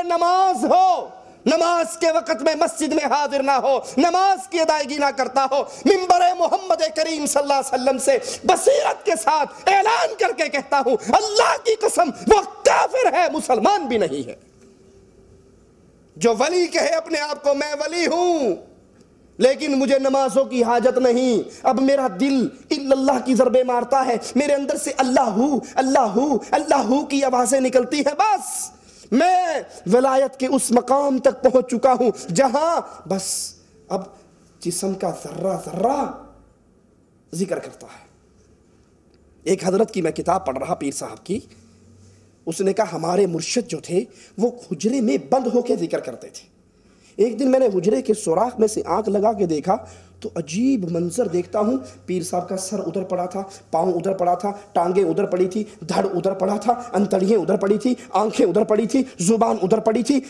نماز ہو، نماز کے وقت میں مسجد میں حاضر نہ ہو، نماز کی ادائیگی نہ کرتا ہو، منبر محمد کریم صلی اللہ علیہ وسلم سے بصیرت کے ساتھ اعلان کر کے کہتا ہوں اللہ کی قسم وہ کافر ہے، مسلمان بھی نہیں ہے۔ جو ولی کہے اپنے آپ کو میں ولی ہوں لیکن مجھے نمازوں کی حاجت نہیں، اب میرا دل الا اللہ کی ضربیں مارتا ہے، میرے اندر سے اللہ اللہ اللہ کی آوازیں نکلتی ہیں، بس میں ولایت کے اس مقام تک پہنچ چکا ہوں جہاں بس اب جسم کا ذرہ ذرہ ذکر کرتا ہے۔ ایک حضرت کی میں کتاب پڑھ رہا، پیر صاحب کی، اس نے کہا ہمارے مرشد جو تھے وہ حجرے میں بند ہو کے ذکر کرتے تھے۔ ایک دن میں نے حجرے کے سوراخ میں سے آنکھ لگا کے دیکھا تو عجیب منظر دیکھتا ہوں، پیر صاحب کا سر ادھر پڑا تھا، پاؤں ادھر پڑا تھا، ٹانگیں ادھر پڑی تھی، دھڑ ادھر پڑا تھا، انتڑیاں ادھر پڑی تھی، آنکھیں ادھر پڑی تھی، زبان ادھر پڑی تھی،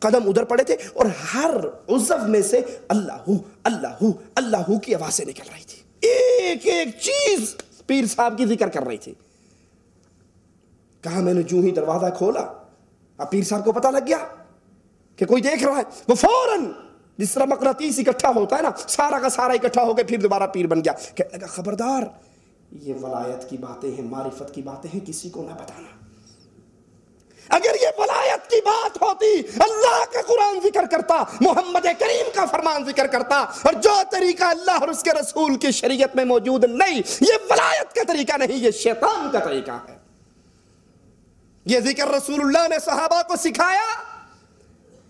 قدم ادھر پڑے تھے، اور ہر عضو میں سے اللہ اللہ اللہ کی آوازیں نکل رہی تھی، ایک ایک چیز پیر صاحب کی ذکر کر رہی تھی۔ کہا میں نے جو ہی دروازہ کھولا، اب پیر صاحب کو پتہ لگ گیا کہ کوئی دیکھ رہا ہے، وہ فوراً جس طرح مقناطیس اکٹھا ہوتا ہے نا، سارا کا سارا اکٹھا ہو کے پھر دوبارہ پیر بن گیا، کہنے لگا خبردار یہ ولایت کی باتیں ہیں، معرفت کی باتیں ہیں، کسی کو نہ بتانا۔ اگر یہ ولایت کی بات ہوتی اللہ کا قرآن ذکر کرتا، محمد کریم کا فرمان ذکر کرتا، اور جو طریقہ اللہ اور اس کے رسول کی شریعت میں موجود نہیں، یہ ولایت کا طریقہ نہیں، یہ شیطان کا طریقہ ہے۔ یہ ذکر رسول اللہ نے صحابہ کو سکھایا،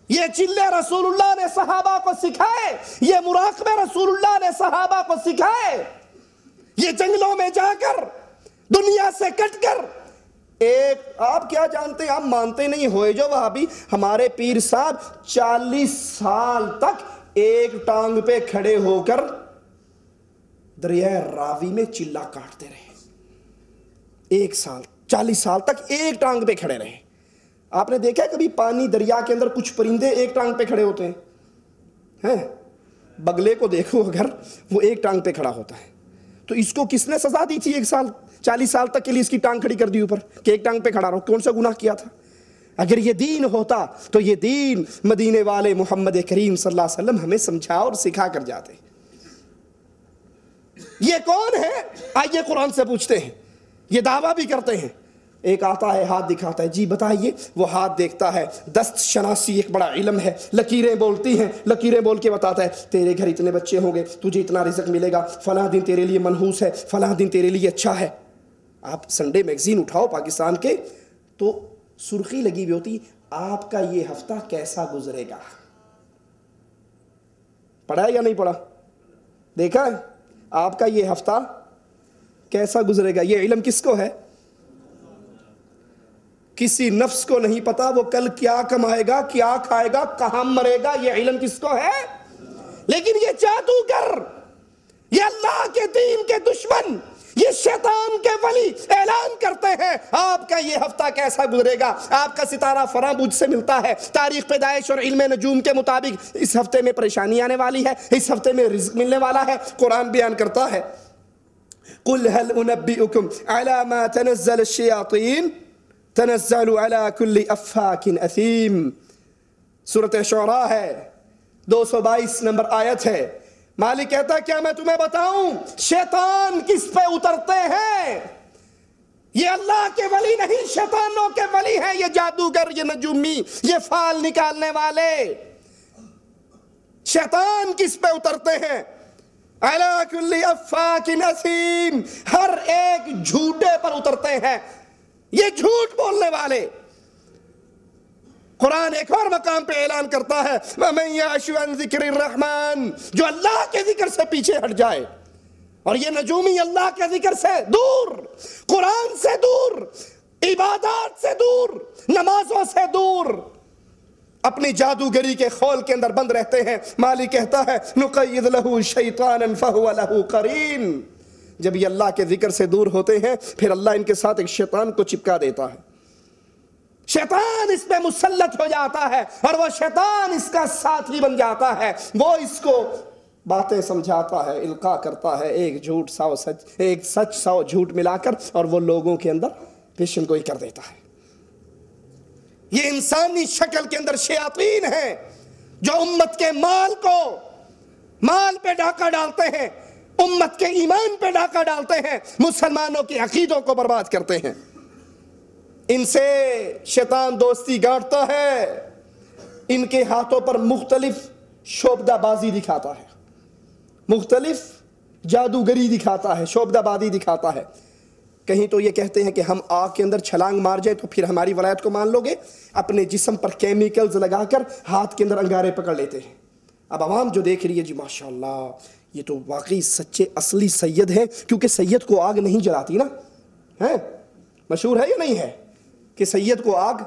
یہ چلے رسول اللہ نے صحابہ کو سکھائے، یہ مراقبے رسول اللہ نے صحابہ کو سکھائے، یہ جنگلوں میں جا کر دنیا سے کٹ کر ایک آپ کیا جانتے ہیں، آپ مانتے نہیں ہوئے جو وہابی، ہمارے پیر صاحب 40 سال تک ایک ٹانگ پہ کھڑے ہو کر دریائے راوی میں چلا کاٹتے رہے، 40 سال تک ایک ٹانگ پہ کھڑے رہے۔ آپ نے دیکھا ہے کبھی پانی دریا کے اندر کچھ پرندے ایک ٹانگ پہ کھڑے ہوتے ہیں؟ بگلے کو دیکھو اگر وہ ایک ٹانگ پہ کھڑا ہوتا ہے، تو اس کو کس نے سزا دی تھی 40 سال تک کے لیے اس کی ٹانگ کھڑی کر دی اوپر کہ ایک ٹانگ پہ کھڑا رہو؟ کون سا گناہ کیا تھا؟ اگر یہ دین ہوتا تو یہ دین مدینے والے محمد کریم صلی اللہ علیہ وسلم ہمیں سمجھا اور سکھا کر جاتے۔ یہ کون ہے؟ آئیے قرآن سے پوچھتے ہیں، یہ دعویٰ بھی کرتے ہیں۔ ایک آتا ہے ہاتھ دکھاتا ہے، جی بتائیے، وہ ہاتھ دیکھتا ہے، دست شناسی ایک بڑا علم ہے، لکیریں بولتی ہیں، لکیریں بول کے بتاتا ہے تیرے گھر اتنے بچے ہوں گے، تجھے اتنا رزق ملے گا، فلاں دن تیرے لیے منحوس ہے، فلاں دن تیرے لیے اچھا ہے۔ آپ سنڈے میگزین اٹھاؤ پاکستان کے تو سرخی لگی ہوئی ہوتی آپ کا یہ ہفتہ کیسا گزرے گا۔ پڑھا ہے یا نہیں پڑھا؟ دیکھا ہے آپ کا یہ ہفتہ کیسا گزرے گا؟ یہ علم کس کو ہے؟ کسی نفس کو نہیں پتا وہ کل کیا کمائے گا، کیا کھائے گا، کہاں مرے گا، یہ علم کس کو ہے؟ لیکن یہ جادوگر، یہ اللہ کے دین کے دشمن، یہ شیطان کے ولی اعلان کرتے ہیں آپ کا یہ ہفتہ کیسا گزرے گا، آپ کا ستارہ فراں مجھ سے ملتا ہے، تاریخ پیدائش اور علم نجوم کے مطابق اس ہفتے میں پریشانی آنے والی ہے، اس ہفتے میں رزق ملنے والا ہے۔ قرآن بیان کرتا ہے قُلْ هَلْ أُنَبِّئُكُمْ عَلَى مَا تَنَزَّلُ الشَّيَاطِينُ تنزل على كل افاك اثیم، سورۃ شعراء ہے، 222 نمبر آیت ہے۔ مالک کہتا ہے کیا میں تمہیں بتاؤں شیطان کس پہ اترتے ہیں؟ یہ اللہ کے ولی نہیں، شیطانوں کے ولی ہیں، یہ جادوگر، یہ نجومی، یہ فال نکالنے والے۔ شیطان کس پہ اترتے ہیں؟ علی کل افاک اثیم، ہر ایک جھوٹے پر اترتے ہیں، یہ جھوٹ بولنے والے۔ قرآن ایک اور مقام پہ اعلان کرتا ہے وَمَن يَعْشُ عَن ذِكْرِ الرَّحْمَنِ، جو اللہ کے ذکر سے پیچھے ہٹ جائے، اور یہ نجومی اللہ کے ذکر سے دور، قرآن سے دور، عبادات سے دور، نمازوں سے دور، اپنی جادوگری کے خول کے اندر بند رہتے ہیں۔ مالک کہتا ہے نُقَيِّضْ لَهُ شَيْطَانًا فَهُوَ لَهُ قَرِينٌ، جب یہ اللہ کے ذکر سے دور ہوتے ہیں پھر اللہ ان کے ساتھ ایک شیطان کو چپکا دیتا ہے، شیطان اس پہ مسلط ہو جاتا ہے، اور وہ شیطان اس کا ساتھی بن جاتا ہے، وہ اس کو باتیں سمجھاتا ہے، القاء کرتا ہے، ایک جھوٹ 100 سچ، ایک سچ 100 جھوٹ ملا کر، اور وہ لوگوں کے اندر پیشن گوئی کر دیتا ہے۔ یہ انسانی شکل کے اندر شیاطین ہیں جو امت کے مال پہ ڈاکہ ڈالتے ہیں، امت کے ایمان پہ ڈاکہ ڈالتے ہیں، مسلمانوں کے عقیدوں کو برباد کرتے ہیں۔ ان سے شیطان دوستی گاڑتا ہے، ان کے ہاتھوں پر مختلف شعبدہ بازی دکھاتا ہے، مختلف جادوگری دکھاتا ہے، شعبدہ بازی دکھاتا ہے۔ کہیں تو یہ کہتے ہیں کہ ہم آگ کے اندر چھلانگ مار جائیں تو پھر ہماری ولایت کو مان لو گے، اپنے جسم پر کیمیکلز لگا کر ہاتھ کے اندر انگارے پکڑ لیتے ہیں۔ اب عوام جو دیکھ رہی ہے، جی ماشاءاللہ یہ تو واقعی سچے اصلی سید ہیں، کیونکہ سید کو آگ نہیں جلاتی نا، ہے مشہور ہے یا نہیں ہے کہ سید کو آگ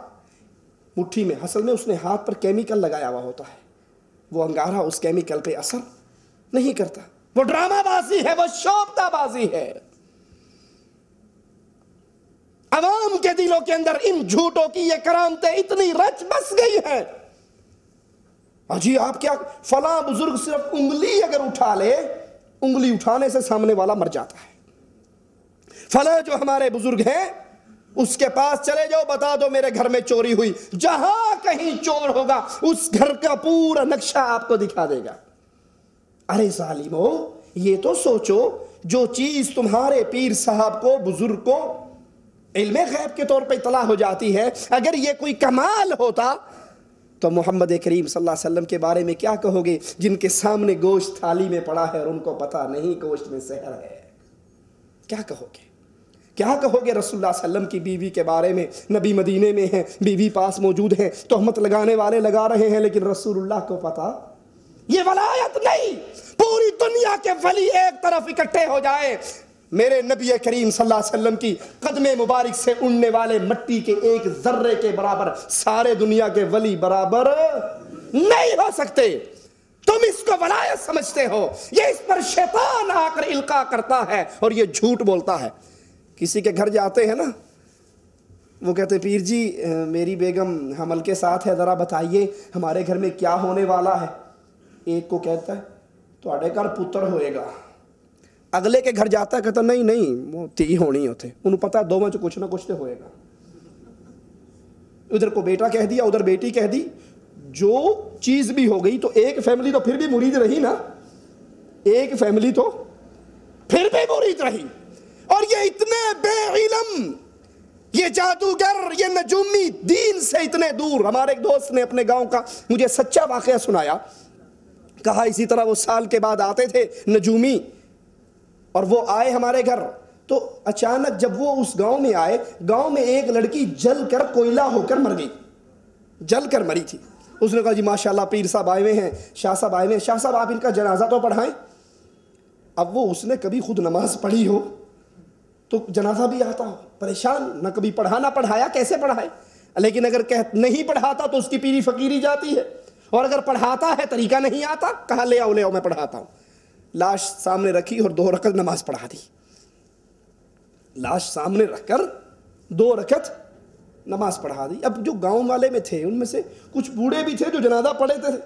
مٹھی میں، اصل میں اس نے ہاتھ پر کیمیکل لگایا ہوا ہوتا ہے، وہ انگارہ اس کیمیکل پہ اثر نہیں کرتا، وہ ڈرامہ بازی ہے، وہ شعبدہ بازی ہے۔ عوام کے دلوں کے اندر ان جھوٹوں کی یہ کرامتیں اتنی رچ بس گئی ہیں۔ جی آپ کیا، فلاں بزرگ صرف انگلی اگر اٹھا لے، انگلی اٹھانے سے سامنے والا مر جاتا ہے۔ فلاں جو ہمارے بزرگ ہیں اس کے پاس چلے جاؤ، بتا دو میرے گھر میں چوری ہوئی، جہاں کہیں چور ہوگا اس گھر کا پورا نقشہ آپ کو دکھا دے گا۔ ارے ظالمو، یہ تو سوچو، جو چیز تمہارے پیر صاحب کو، بزرگ کو علم غیب کے طور پہ اطلاع ہو جاتی ہے، اگر یہ کوئی کمال ہوتا تو محمد کریم صلی اللہ علیہ وسلم کے بارے میں کیا کہو گے، جن کے سامنے گوشت تھالی میں پڑا ہے اور ان کو پتہ نہیں گوشت میں زہر ہے؟ کیا کہو گے؟ کیا کہو گے رسول اللہ صلی اللہ علیہ وسلم کی بیوی کے بارے میں؟ نبی مدینے میں ہیں، بیوی پاس موجود ہیں، تہمت لگانے والے لگا رہے ہیں، لیکن رسول اللہ کو پتہ؟ یہ ولایت نہیں، پوری دنیا کے ولی ایک طرف اکٹھے ہو جائے، میرے نبی کریم صلی اللہ علیہ وسلم کی قدم مبارک سے اڑنے والے مٹی کے ایک ذرے کے برابر سارے دنیا کے ولی برابر نہیں ہو سکتے۔ تم اس کو ولایت سمجھتے ہو، یہ اس پر شیطان آ کر القاء کرتا ہے اور یہ جھوٹ بولتا ہے۔ کسی کے گھر جاتے ہیں نا، وہ کہتے پیر جی میری بیگم حمل کے ساتھ ہے، ذرا بتائیے ہمارے گھر میں کیا ہونے والا ہے۔ ایک کو کہتا ہے تواڈے گھر پتر ہوئے گا، اگلے کے گھر جاتا ہے کہتا نہیں وہ تی ہونی ہوتے، انہوں پتا ہے دونوں کچھ نہ کچھ تو ہوئے گا۔ ادھر کو بیٹا کہہ دیا، ادھر بیٹی کہہ دی، جو چیز بھی ہو گئی تو ایک فیملی تو پھر بھی مرید رہی نا، ایک فیملی تو پھر بھی مرید رہی۔ اور یہ اتنے بے علم، یہ جادوگر، یہ نجومی، دین سے اتنے دور۔ ہمارے ایک دوست نے اپنے گاؤں کا مجھے سچا واقعہ سنایا، کہا اسی طرح وہ سال کے بعد آتے تھے نجومی، اور وہ آئے ہمارے گھر تو اچانک جب وہ اس گاؤں میں آئے، گاؤں میں ایک لڑکی جل کر کوئلہ ہو کر مر گئی، جل کر مری تھی۔ اس نے کہا جی ماشاءاللہ پیر صاحب آئے ہوئے ہیں، شاہ صاحب آئے ہوئے ہیں، شاہ صاحب آپ ان کا جنازہ تو پڑھائیں۔ اب وہ اس نے کبھی خود نماز پڑھی ہو تو جنازہ بھی آتا ہو، پریشان، نہ کبھی پڑھا نہ پڑھایا، کیسے پڑھائے؟ لیکن اگر نہیں پڑھاتا تو اس کی پیری فقیری جاتی ہے، اور اگر پڑھاتا ہے طریقہ نہیں آتا، کہا لے آؤ میں پڑھاتا ہوں۔ لاش سامنے رکھی اور 2 رکعت نماز پڑھا دی، لاش سامنے رکھ کر 2 رکعت نماز پڑھا دی۔ اب جو گاؤں والے میں تھے ان میں سے کچھ بوڑھے بھی تھے جو جنازہ پڑھے تھے،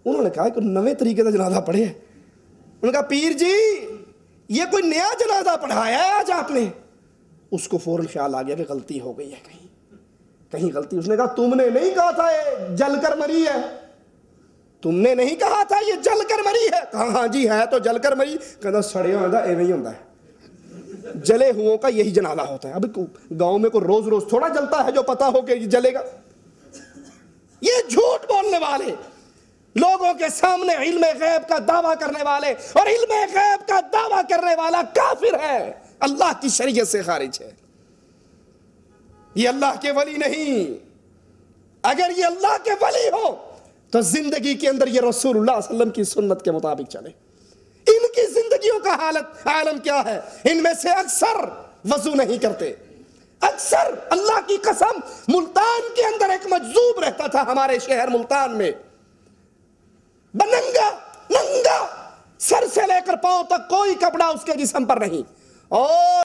انہوں نے کہا کہ نوے طریقے سے جنازہ پڑھے ہیں۔ انہوں نے کہا پیر جی یہ کوئی نیا جنازہ پڑھایا ہے آج آپ نے؟ اس کو فوراً خیال آ گیا کہ غلطی ہو گئی ہے، کہیں غلطی۔ اس نے کہا تم نے نہیں کہا تھا یہ جل کر مری ہے، تم نے نہیں کہا تھا یہ جل کر مری ہے؟ کہا ہاں جی ہے تو جل کر مری۔ کہتا سڑے ہوتا ایویں ہی ہوتا ہے، جلے ہوں کا یہی جنازہ ہوتا ہے۔ اب گاؤں میں کوئی روز روز تھوڑا جلتا ہے جو پتا ہو کہ یہ جلے گا۔ یہ جھوٹ بولنے والے، لوگوں کے سامنے علم غیب کا دعویٰ کرنے والے، اور علم غیب کا دعویٰ کرنے والا کافر ہے، اللہ کی شریعت سے خارج ہے، یہ اللہ کے ولی نہیں۔ اگر یہ اللہ کے ولی ہو تو زندگی کے اندر یہ رسول اللہ صلی اللہ علیہ وسلم کی سنت کے مطابق چلے۔ ان کی زندگیوں کا حالت عالم کیا ہے؟ ان میں سے اکثر وضو نہیں کرتے، اکثر اللہ کی قسم، ملتان کے اندر ایک مجذوب رہتا تھا ہمارے شہر ملتان میں، ننگا سر سے لے کر پاؤں تک کوئی کپڑا اس کے جسم پر نہیں، اور